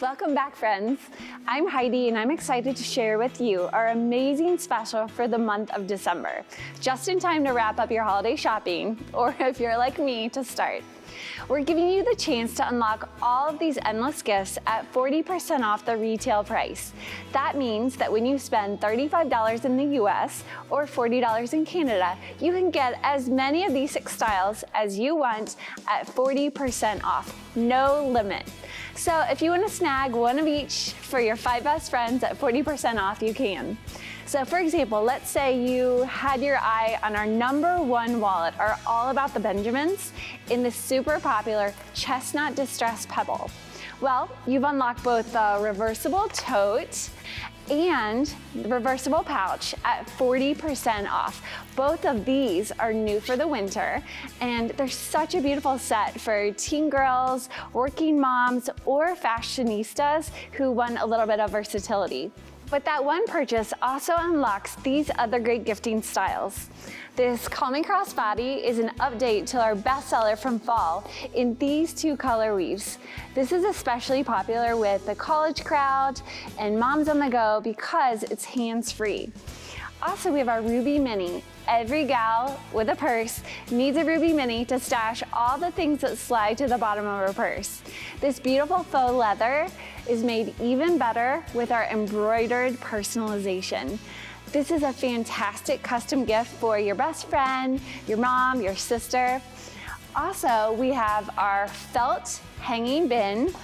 Welcome back, friends. I'm Heidi, and I'm excited to share with you our amazing special for the month of December, just in time to wrap up your holiday shopping, or if you're like me, to start. We're giving you the chance to unlock all of these endless gifts at 40% off the retail price. That means that when you spend $35 in the US or $40 in Canada, you can get as many of these 6 styles as you want at 40% off, no limit. So if you want to snag one of each for your 5 best friends at 40% off, you can. So for example, let's say you had your eye on our #1 wallet, or All About the Benjamins, in the super popular Chestnut Distress Pebble. Well, you've unlocked both the reversible tote and the reversible pouch at 40% off. Both of these are new for the winter, and they're such a beautiful set for teen girls, working moms, or fashionistas who want a little bit of versatility. But that one purchase also unlocks these other great gifting styles. This Calming Crossbody is an update to our bestseller from fall in these 2 color weaves. This is especially popular with the college crowd and moms on the go because it's hands-free. Also, we have our Ruby Mini. Every gal with a purse needs a Ruby Mini to stash all the things that slide to the bottom of her purse. This beautiful faux leather is made even better with our embroidered personalization. This is a fantastic custom gift for your best friend, your mom, your sister. Also, we have our felt hanging bin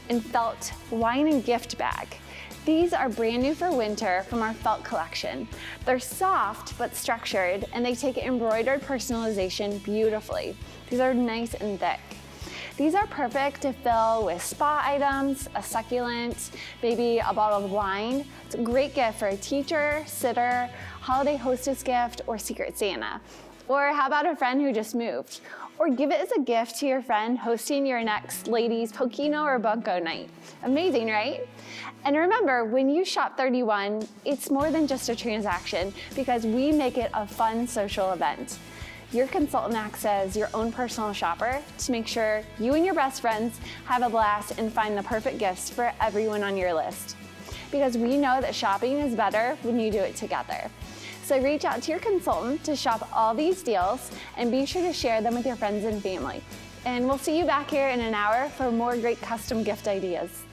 and felt wine and gift bag. These are brand new for winter from our felt collection. They're soft but structured, and they take embroidered personalization beautifully. These are nice and thick. These are perfect to fill with spa items, a succulent, maybe a bottle of wine. It's a great gift for a teacher, sitter, holiday hostess gift, or Secret Santa. Or how about a friend who just moved? Or give it as a gift to your friend hosting your next ladies' Pokino or Bunko night. Amazing, right? And remember, when you shop 31, it's more than just a transaction because we make it a fun social event. Your consultant acts as your own personal shopper to make sure you and your best friends have a blast and find the perfect gifts for everyone on your list. Because we know that shopping is better when you do it together. So reach out to your consultant to shop all these deals and be sure to share them with your friends and family. And we'll see you back here in an hour for more great custom gift ideas.